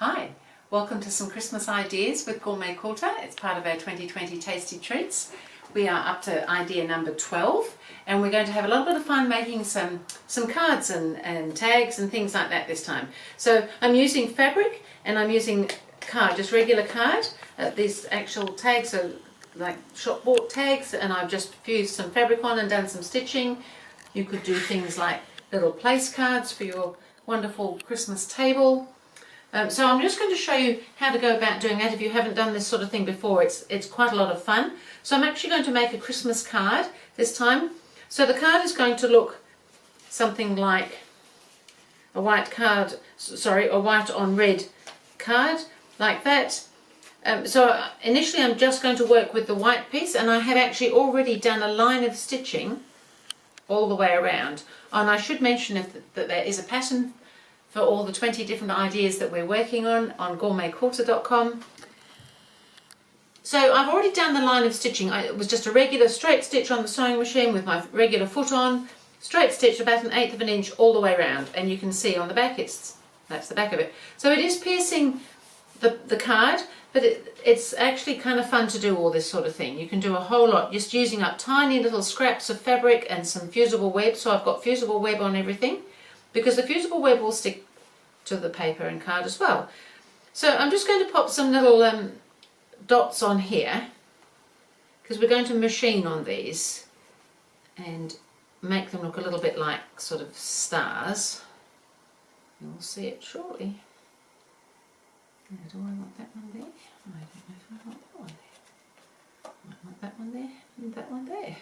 Hi, welcome to some Christmas ideas with GourmetQuilter. It's part of our 2020 Tasty Treats. We are up to idea number 12 and we're going to have a little bit of fun making some cards and tags and things like that this time. So I'm using fabric and I'm using card, just regular card. These actual tags are like shop bought tags, and I've just fused some fabric on and done some stitching. You could do things like little place cards for your wonderful Christmas table. So I'm just going to show you how to go about doing that if you haven't done this sort of thing before. It's quite a lot of fun. So I'm actually going to make a Christmas card this time. So the card is going to look something like a white card, a white on red card, like that. So initially I'm just going to work with the white piece, and I have actually already done a line of stitching all the way around. And I should mention that there is a pattern for all the 20 different ideas that we're working on gourmetquilter.com. So I've already done the line of stitching. It was just a regular straight stitch on the sewing machine with my regular foot on, straight stitch about 1/8 of an inch all the way around, and you can see on the back that's the back of it. So it is piercing the card, but it's actually kind of fun to do all this sort of thing. You can do a whole lot just using up tiny little scraps of fabric and some fusible web. So I've got fusible web on everything, because the fusible web will stick to the paper and card as well. So I'm just going to pop some little dots on here, because we're going to machine on these and make them look a little bit like sort of stars. You'll see it shortly. Do I want that one there? I don't know if I want that one there. I want that one there and that one there.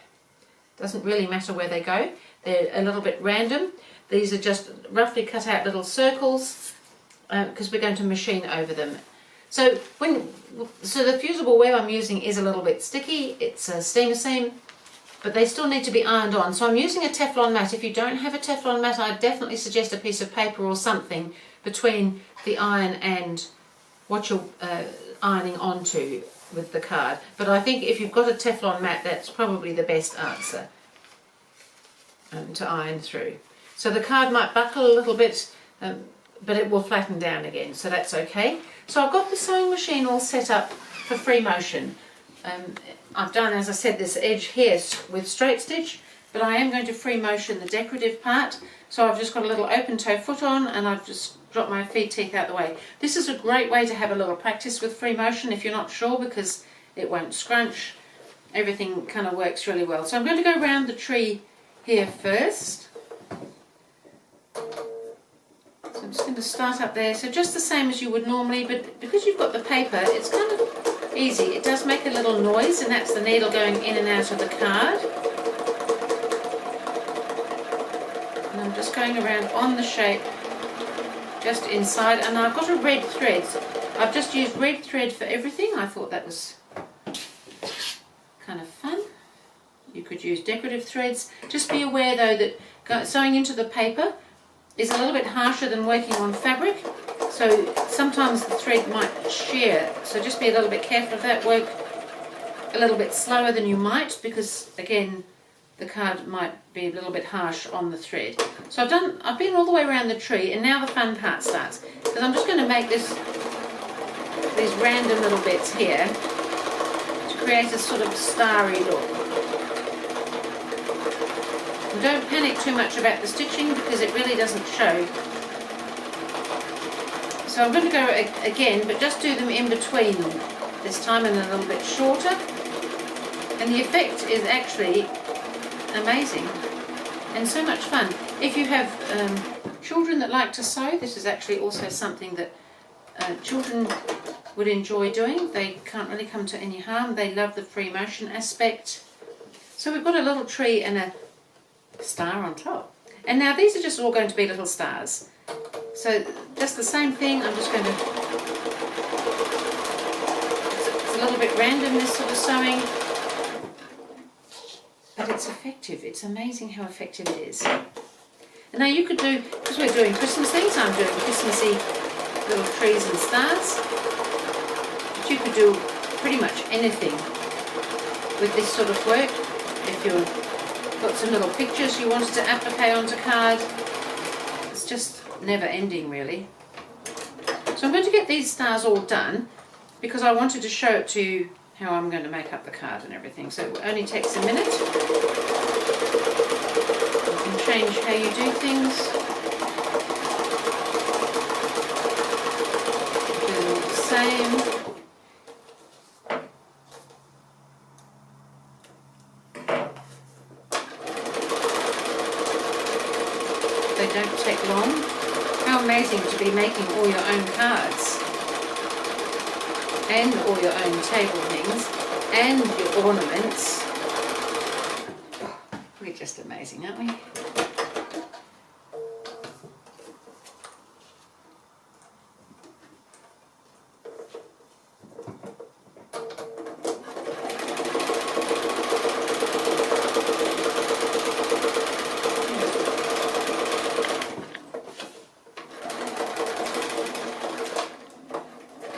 Doesn't really matter where they go. They're a little bit random. These are just roughly cut out little circles because we're going to machine over them. So the fusible web I'm using is a little bit sticky. It's a steamer seam, but they still need to be ironed on. So I'm using a Teflon mat. If you don't have a Teflon mat, I definitely suggest a piece of paper or something between the iron and what you're ironing onto with the card. But I think if you've got a Teflon mat, that's probably the best answer to iron through. So the card might buckle a little bit, but it will flatten down again, so that's okay. So I've got the sewing machine all set up for free motion. I've done, as I said, this edge here with straight stitch, but I am going to free motion the decorative part. So I've just got a little open toe foot on, and I've just dropped my feed teeth out the way. This is a great way to have a little practice with free motion if you're not sure, because it won't scrunch. Everything kind of works really well. So I'm going to go around the tree here first. So I'm just going to start up there. So just the same as you would normally, but because you've got the paper, it's kind of easy. It does make a little noise, and that's the needle going in and out of the card. And I'm just going around on the shape, just inside, and I've got a red thread. So I've just used red thread for everything. I thought that was kind of fun. You could use decorative threads. Just be aware though that sewing into the paper is a little bit harsher than working on fabric, so sometimes the thread might shear, so just be a little bit careful of that. Work a little bit slower than you might, because again the card might be a little bit harsh on the thread. So I've been all the way around the tree, and now the fun part starts, because I'm just going to make these random little bits here to create a sort of starry look. And don't panic too much about the stitching, because it really doesn't show. So I'm going to go again, but just do them in between this time, and a little bit shorter. And the effect is actually amazing and so much fun. If you have children that like to sew, this is actually also something that children would enjoy doing. They can't really come to any harm. They love the free motion aspect. So we've got a little tree and a star on top. And now these are just all going to be little stars. So just the same thing, I'm just going to, it's a little bit random, this sort of sewing, but it's effective. It's amazing how effective it is. And now you could do, because we're doing Christmas things, I'm doing Christmassy little trees and stars, but you could do pretty much anything with this sort of work. If you've got some little pictures you wanted to applique onto card, it's just never ending really. So I'm going to get these stars all done because I wanted to show it to you how I'm going to make up the card and everything. So it only takes a minute. You can change how you do things. Do the same. They don't take long. How amazing to be making all your own cards and all your own table things and your ornaments. We're just amazing, aren't we?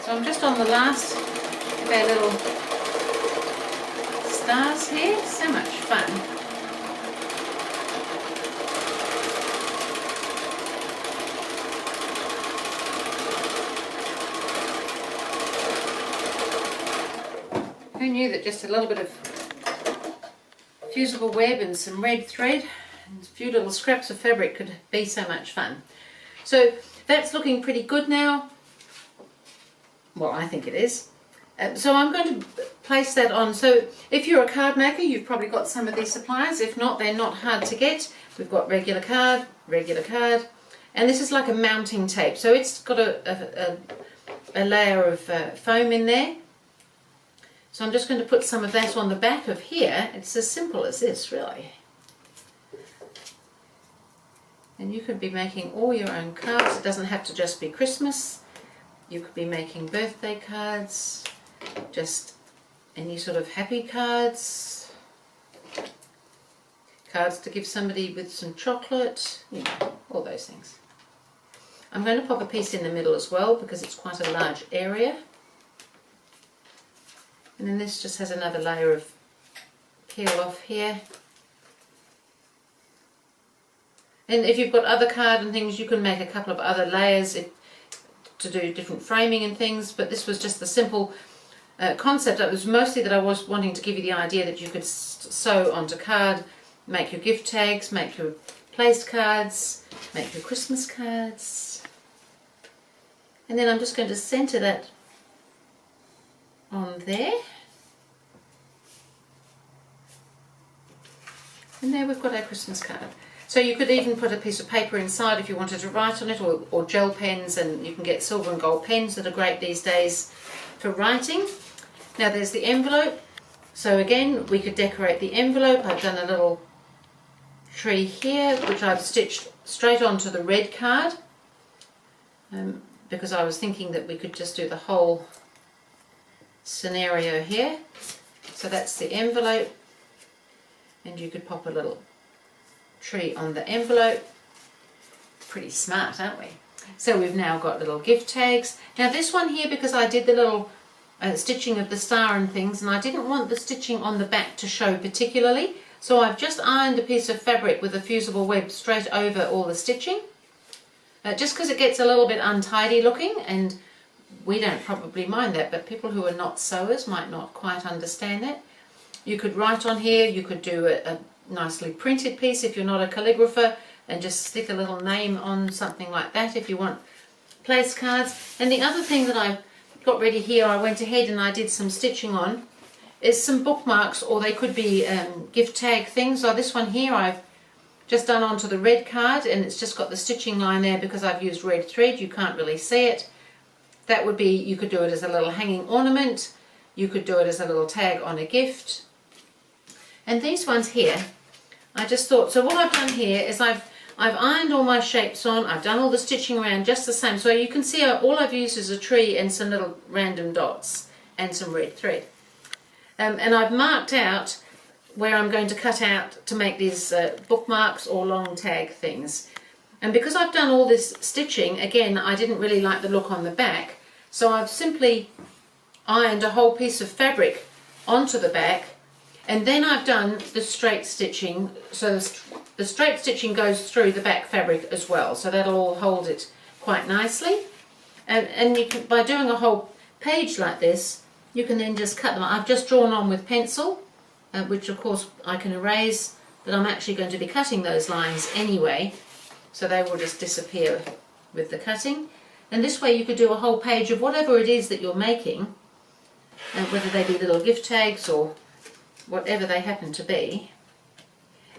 So I'm just on the last of our little stars here. So much fun. Who knew that just a little bit of fusible web and some red thread and a few little scraps of fabric could be so much fun. So that's looking pretty good now. Well, I think it is. So I'm going to place that on. So if you're a card maker, you've probably got some of these supplies. If not, they're not hard to get. We've got regular card, and this is like a mounting tape. So it's got a layer of foam in there. So I'm just going to put some of that on the back of here. It's as simple as this, really. And you could be making all your own cards. It doesn't have to just be Christmas. You could be making birthday cards, just any sort of happy cards, cards to give somebody with some chocolate, you know, all those things. I'm going to pop a piece in the middle as well because it's quite a large area. And then this just has another layer of peel off here. And if you've got other card and things, you can make a couple of other layers to do different framing and things, but this was just the simple concept. It was mostly that I was wanting to give you the idea that you could sew onto card, make your gift tags, make your placed cards, make your Christmas cards. And then I'm just going to center that on there. And there we've got our Christmas card. So you could even put a piece of paper inside if you wanted to write on it, or gel pens, and you can get silver and gold pens that are great these days for writing. Now there's the envelope. So again, we could decorate the envelope. I've done a little tree here, which I've stitched straight onto the red card, because I was thinking that we could just do the whole scenario here. So that's the envelope, and you could pop a little tree on the envelope. Pretty smart, aren't we? So we've now got little gift tags. Now this one here, because I did the little stitching of the star and things, and I didn't want the stitching on the back to show particularly, so I've just ironed a piece of fabric with a fusible web straight over all the stitching, just because it gets a little bit untidy looking, and we don't probably mind that, but people who are not sewers might not quite understand that. You could write on here, you could do a nicely printed piece if you're not a calligrapher, and just stick a little name on something like that if you want place cards. And the other thing that I've got ready here, I went ahead and I did some stitching on, is some bookmarks, or they could be gift tag things. So this one here I've just done onto the red card, and it's just got the stitching line there because I've used red thread. You can't really see it. That would be, you could do it as a little hanging ornament, you could do it as a little tag on a gift. And these ones here, I just thought, so what I've done here is I've ironed all my shapes on, I've done all the stitching around just the same, so you can see all I've used is a tree and some little random dots and some red thread. And I've marked out where I'm going to cut out to make these bookmarks or long tag things. And because I've done all this stitching, again, I didn't really like the look on the back, so I've simply ironed a whole piece of fabric onto the back, and then I've done the straight stitching, so the straight stitching goes through the back fabric as well, so that'll all hold it quite nicely. And you can, by doing a whole page like this, you can then just cut them. I've just drawn on with pencil, which of course I can erase, but I'm actually going to be cutting those lines anyway, so they will just disappear with the cutting. And this way you could do a whole page of whatever it is that you're making, whether they be little gift tags or whatever they happen to be.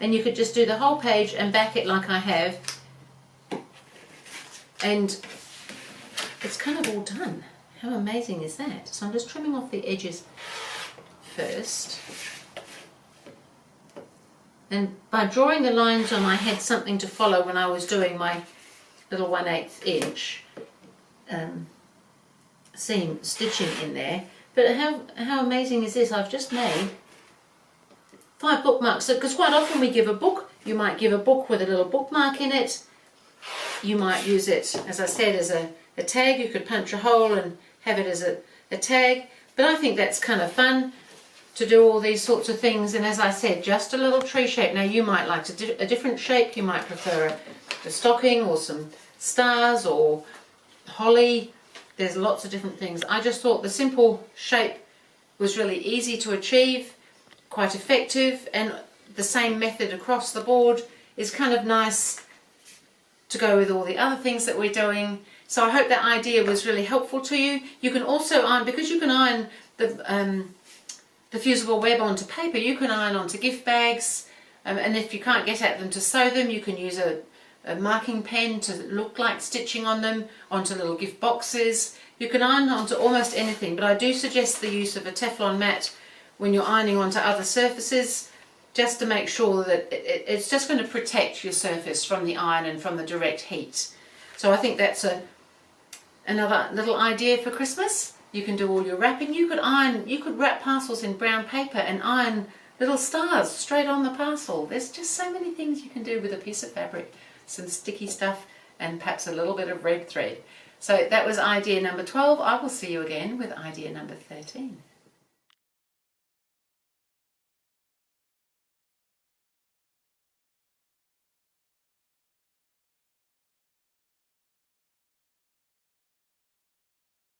And you could just do the whole page and back it like I have, and it's kind of all done. How amazing is that? So I'm just trimming off the edges first. And by drawing the lines on, I had something to follow when I was doing my little 1/8 inch seam stitching in there. But how amazing is this? I've just made 5 bookmarks, because quite often we give a book. You might give a book with a little bookmark in it. You might use it, as I said, as a tag. You could punch a hole and have it as a tag. But I think that's kind of fun to do all these sorts of things. And as I said, just a little tree shape. Now you might like a different shape. You might prefer a stocking or some stars or holly. There's lots of different things. I just thought the simple shape was really easy to achieve, quite effective, and the same method across the board is kind of nice to go with all the other things that we're doing. So I hope that idea was really helpful to you. You can also iron, because you can iron the fusible web onto paper, you can iron onto gift bags, and if you can't get at them to sew them, you can use a marking pen to look like stitching on them, onto little gift boxes. You can iron onto almost anything, but I do suggest the use of a Teflon mat when you're ironing onto other surfaces, just to make sure that it's just going to protect your surface from the iron and from the direct heat. So I think that's another little idea for Christmas. You can do all your wrapping. You could wrap parcels in brown paper and iron little stars straight on the parcel. There's just so many things you can do with a piece of fabric, some sticky stuff, and perhaps a little bit of red thread. So that was idea number 12. I will see you again with idea number 13.